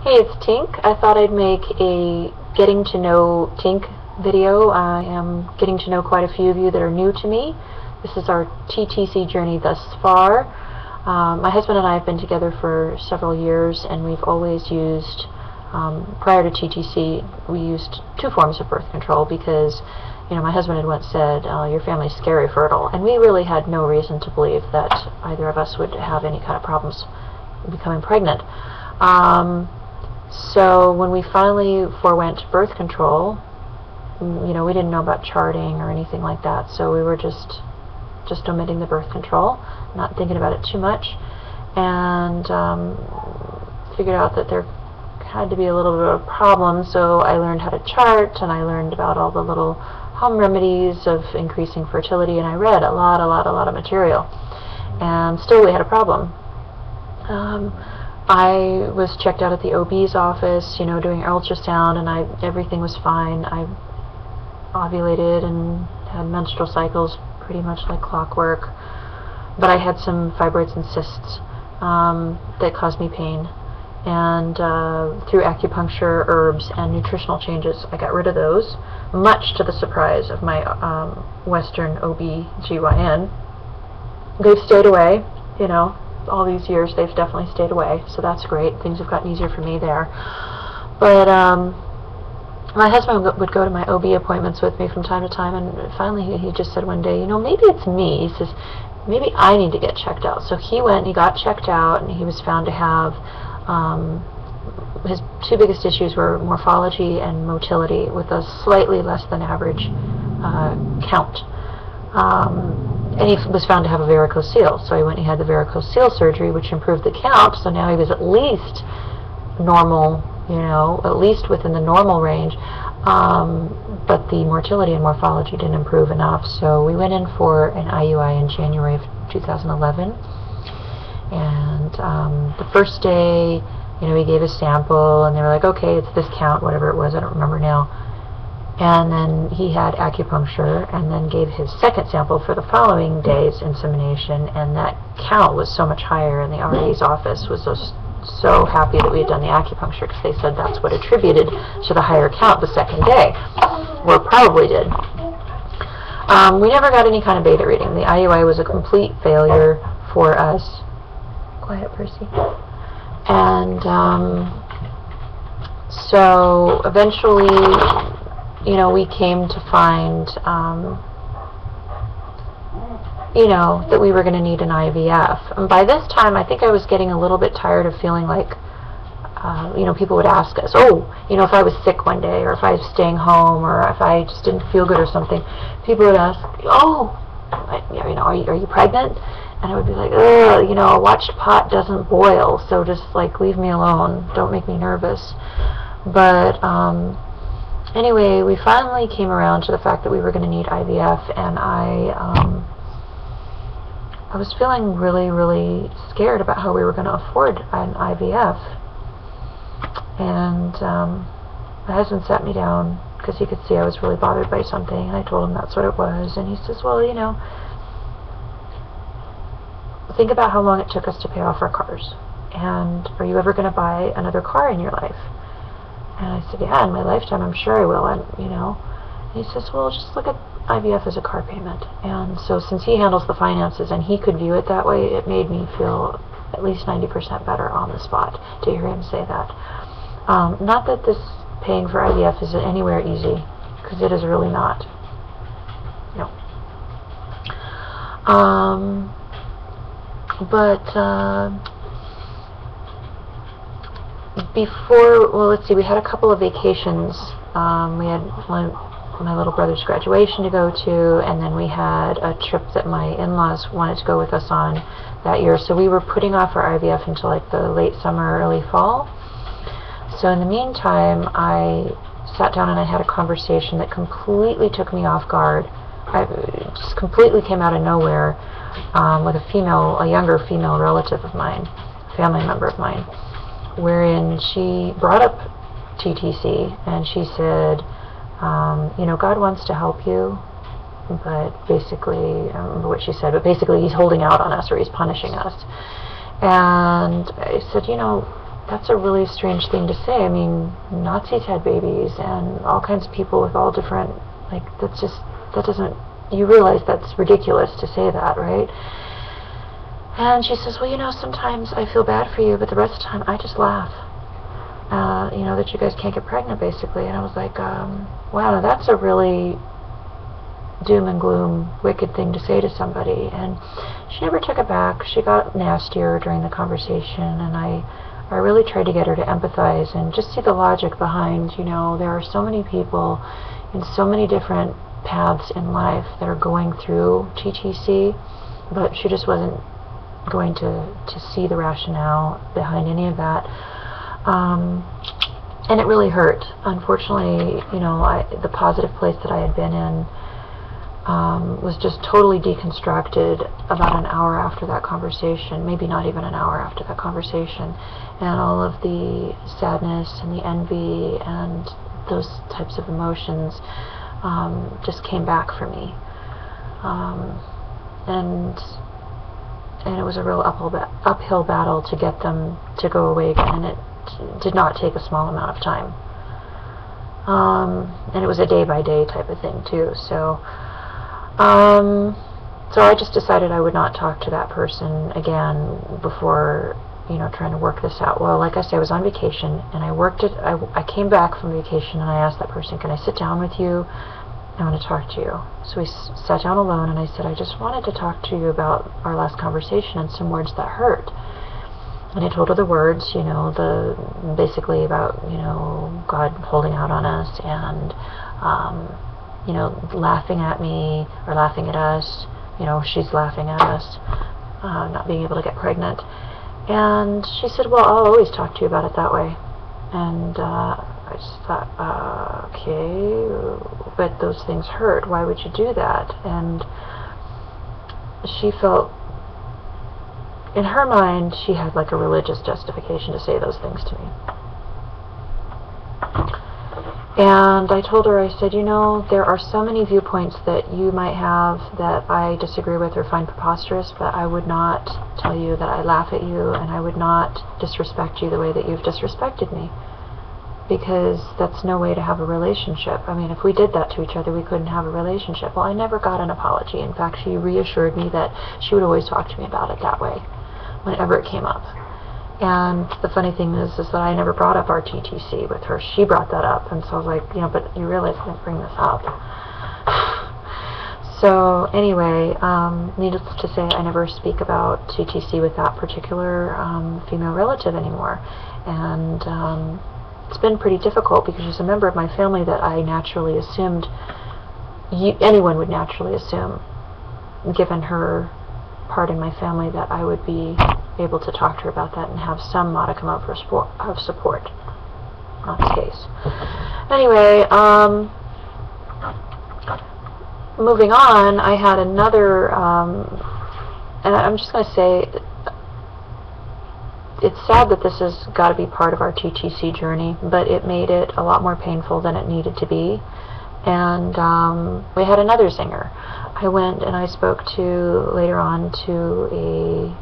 Hey, it's Tink. I thought I'd make a getting to know Tink video. I am getting to know quite a few of you that are new to me. This is our TTC journey thus far. My husband and I have been together for several years, and we've always used, prior to TTC, we used two forms of birth control because, you know, my husband had once said, your family's scary fertile, and we really had no reason to believe that either of us would have any kind of problems becoming pregnant. So when we finally forewent birth control, you know, we didn't know about charting or anything like that, so we were just omitting the birth control, not thinking about it too much, and figured out that there had to be a little bit of a problem. So I learned how to chart, and I learned about all the little home remedies of increasing fertility, and I read a lot of material, and still we had a problem. I was checked out at the OB's office, you know, doing ultrasound, and everything was fine. I ovulated and had menstrual cycles pretty much like clockwork, but I had some fibroids and cysts that caused me pain, and through acupuncture, herbs, and nutritional changes, I got rid of those, much to the surprise of my Western OB/GYN. They've stayed away, you know. All these years they've definitely stayed away, so that's great. Things have gotten easier for me there. But my husband would go to my OB appointments with me from time to time, and finally he just said one day, you know, maybe it's me. He says, maybe I need to get checked out. So he went and he got checked out, and he was found to have his two biggest issues were morphology and motility, with a slightly less than average count. And he was found to have a varicocele, so he went and he had the varicocele surgery, which improved the count, so now he was at least normal, you know, at least within the normal range, but the motility and morphology didn't improve enough, so we went in for an IUI in January of 2011, and the first day, you know, he gave a sample, and they were like, okay, it's this count, whatever it was, I don't remember now. And then he had acupuncture, and then gave his second sample for the following day's insemination, and that count was so much higher, and the RA's office was just so happy that we had done the acupuncture, because they said that's what attributed to the higher count the second day, or probably did. We never got any kind of beta reading. The IUI was a complete failure for us. Quiet, Percy. And so eventually, you know, we came to find, you know, that we were going to need an IVF. And by this time, I think I was getting a little bit tired of feeling like, you know, people would ask us, oh, you know, if I was sick one day, or if I was staying home, or if I just didn't feel good or something, people would ask, oh, you know, are you pregnant? And I would be like, ugh, you know, a watched pot doesn't boil, so just, like, leave me alone. Don't make me nervous. But, anyway, we finally came around to the fact that we were going to need IVF, and I was feeling really scared about how we were going to afford an IVF. And my husband sat me down because he could see I was really bothered by something, and I told him that's what it was. And he says, well, you know, think about how long it took us to pay off our cars, and are you ever going to buy another car in your life? And I said, yeah, in my lifetime, I'm sure I will, and, you know. And he says, well, just look at IVF as a car payment. And so since he handles the finances and he could view it that way, it made me feel at least 90% better on the spot to hear him say that. Not that this paying for IVF is anywhere easy, because it is really not. No. Before, well, let's see, we had a couple of vacations. We had my little brother's graduation to go to, and then we had a trip that my in-laws wanted to go with us on that year. So we were putting off our IVF until like the late summer, early fall. So in the meantime, I sat down and I had a conversation that completely took me off guard. It just completely came out of nowhere, with a younger female relative of mine, family member of mine, wherein she brought up TTC, and she said, you know, God wants to help you, but basically, I don't remember what she said, but basically he's holding out on us, or he's punishing us. And I said, you know, that's a really strange thing to say. I mean, Nazis had babies, and all kinds of people with all different, like, that's just, that doesn't, you realize that's ridiculous to say that, right? And she says, well, you know, sometimes I feel bad for you, but the rest of the time I just laugh. You know, that you guys can't get pregnant, basically. And I was like, wow, that's a really doom and gloom, wicked thing to say to somebody. And she never took it back. She got nastier during the conversation, and I really tried to get her to empathize and just see the logic behind, you know, there are so many people in so many different paths in life that are going through TTC, but she just wasn't going to see the rationale behind any of that. And it really hurt. Unfortunately, you know, the positive place that I had been in was just totally deconstructed about an hour after that conversation, maybe not even an hour after that conversation, and all of the sadness and the envy and those types of emotions just came back for me. And it was a real uphill battle to get them to go away again, and it did not take a small amount of time. And it was a day-by-day type of thing, too. So I just decided I would not talk to that person again before, you know, trying to work this out. Well, like I say, I was on vacation, and I came back from vacation, and I asked that person, can I sit down with you? I want to talk to you. So we sat down alone, and I said, I just wanted to talk to you about our last conversation and some words that hurt. And I told her the words, you know, basically about, you know, God holding out on us and, you know, laughing at me or laughing at us. You know, she's laughing at us, not being able to get pregnant. And she said, well, I'll always talk to you about it that way. And I just thought, okay, but those things hurt. Why would you do that? And she felt, in her mind, she had like a religious justification to say those things to me. And I told her, I said, you know, there are so many viewpoints that you might have that I disagree with or find preposterous, but I would not tell you that I laugh at you, and I would not disrespect you the way that you've disrespected me, because that's no way to have a relationship. I mean, if we did that to each other, we couldn't have a relationship. Well, I never got an apology. In fact, she reassured me that she would always talk to me about it that way, whenever it came up. And the funny thing is that I never brought up our TTC with her. She brought that up, and so I was like, you know, but you realize I didn't bring this up. So anyway, needless to say, I never speak about TTC with that particular female relative anymore. And it's been pretty difficult because she's a member of my family that I naturally assumed anyone would naturally assume, given her part in my family, that I would be able to talk to her about that and have some modicum of support. Not the case. Anyway, moving on, I had another, and I'm just going to say, it's sad that this has got to be part of our TTC journey, but it made it a lot more painful than it needed to be. And we had another zinger. I went and I spoke to, later on, to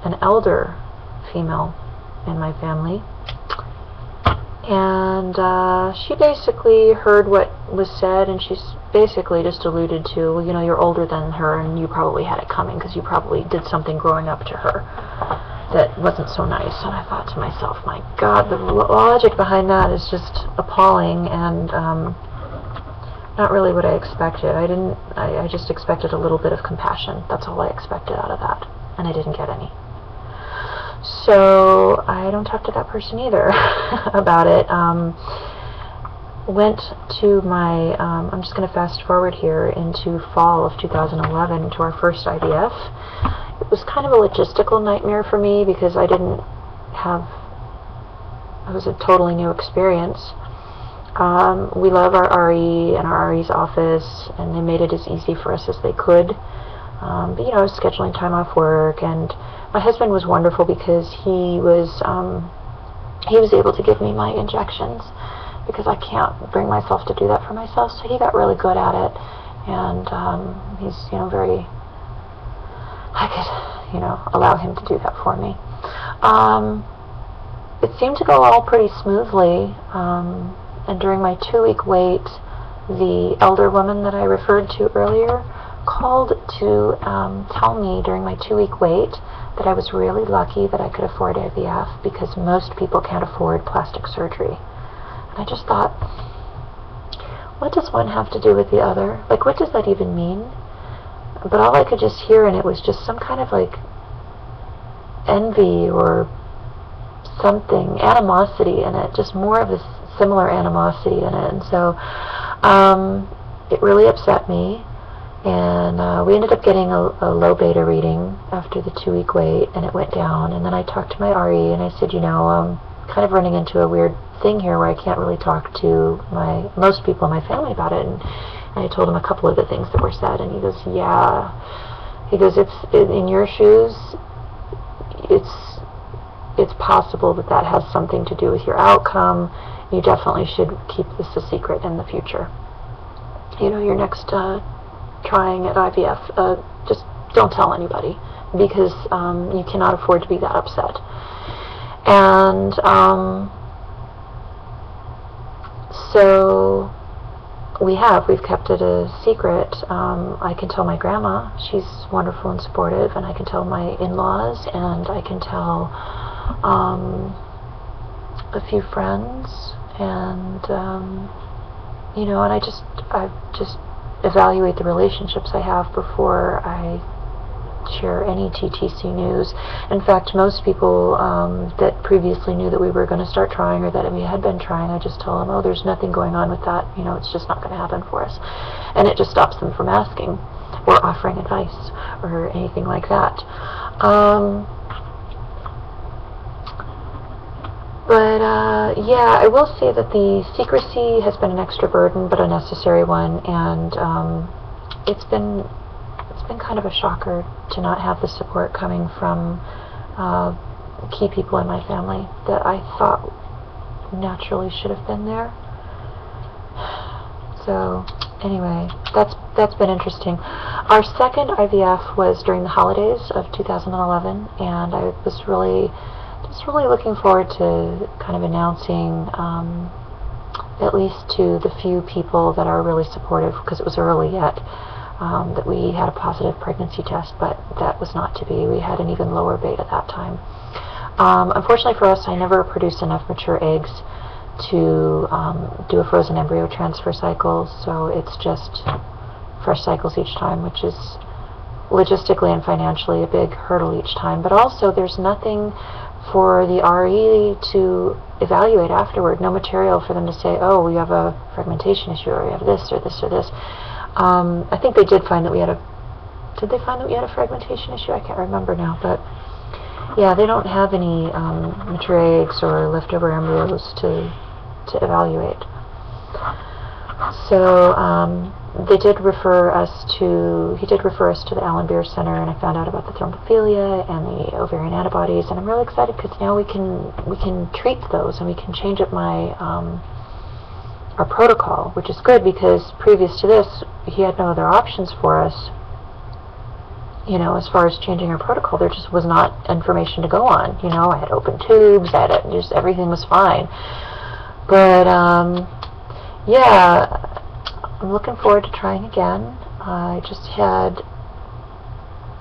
an elder female in my family. And she basically heard what was said, and she's basically just alluded to, well, you know, you're older than her, and you probably had it coming because you probably did something growing up to her that wasn't so nice. And I thought to myself, my God, the logic behind that is just appalling, and not really what I expected. I just expected a little bit of compassion. That's all I expected out of that, and I didn't get any. So I don't talk to that person either about it. Went to my, I'm just going to fast forward here into fall of 2011 to our first IVF. It was kind of a logistical nightmare for me because it was a totally new experience. We love our RE and our RE's office, and they made it as easy for us as they could. But you know, I was scheduling time off work, and my husband was wonderful because he was able to give me my injections because I can't bring myself to do that for myself. So he got really good at it, and he's, you know, I could, you know, allow him to do that for me. it seemed to go all pretty smoothly, and during my 2-week wait, the elder woman that I referred to earlier called to tell me during my 2-week wait that I was really lucky that I could afford IVF, because most people can't afford plastic surgery. And I just thought, what does one have to do with the other? Like, what does that even mean? But all I could just hear in it was just some kind of like envy or something, animosity in it, just more of a similar animosity in it. And so it really upset me, and we ended up getting a low beta reading after the 2-week wait, and it went down. And then I talked to my RE and I said, you know, I'm kind of running into a weird thing here where I can't really talk to most people in my family about it. And I told him a couple of the things that were said, and he goes, yeah. He goes, in your shoes, it's possible that that has something to do with your outcome. You definitely should keep this a secret in the future. You know, your next trying at IVF, just don't tell anybody, because you cannot afford to be that upset. And so we've kept it a secret. I can tell my grandma, she's wonderful and supportive, and I can tell my in-laws, and I can tell a few friends, and you know, and I just evaluate the relationships I have before I share any TTC news. In fact, most people that previously knew that we were going to start trying, or that we had been trying, I just tell them, oh, there's nothing going on with that, you know, it's just not going to happen for us. And it just stops them from asking or offering advice or anything like that. Yeah, I will say that the secrecy has been an extra burden, but a necessary one, and it's been kind of a shocker to not have the support coming from key people in my family that I thought naturally should have been there. So anyway, that's been interesting. Our second IVF was during the holidays of 2011, and I was really looking forward to kind of announcing, at least to the few people that are really supportive, because it was early yet, that we had a positive pregnancy test, but that was not to be. We had an even lower beta that time. Unfortunately for us, I never produced enough mature eggs to do a frozen embryo transfer cycle, so it's just fresh cycles each time, which is logistically and financially a big hurdle each time. But also, there's nothing for the RE to evaluate afterward, no material for them to say, oh, we have a fragmentation issue, or we have this or this or this. I think they did find that we had did they find that we had a fragmentation issue? I can't remember now, but yeah, they don't have any mature eggs or leftover embryos to evaluate. So he did refer us to the Allen Beer Center, and I found out about the thrombophilia and the ovarian antibodies, and I'm really excited because now we can treat those, and we can change up our protocol, which is good, because previous to this he had no other options for us. You know, as far as changing our protocol, there just was not information to go on. You know, I had open tubes, just everything was fine. But yeah, I'm looking forward to trying again. I just had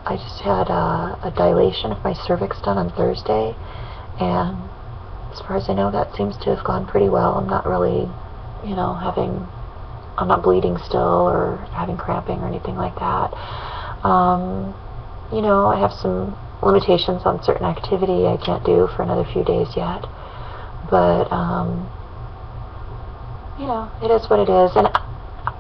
a dilation of my cervix done on Thursday, and as far as I know, that seems to have gone pretty well. I'm not really, you know, I'm not bleeding still or having cramping or anything like that. You know, I have some limitations on certain activity I can't do for another few days yet, but you know, it is what it is. And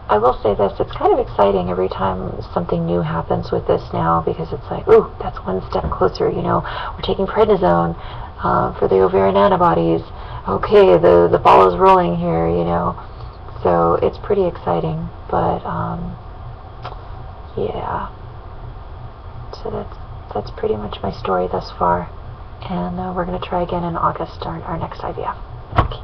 I will say this, it's kind of exciting every time something new happens with this now, because it's like, ooh, that's one step closer, you know, we're taking prednisone for the ovarian antibodies. Okay, the ball is rolling here, you know. So it's pretty exciting, but yeah. So that's pretty much my story thus far, and we're going to try again in August, our next IVF. Okay.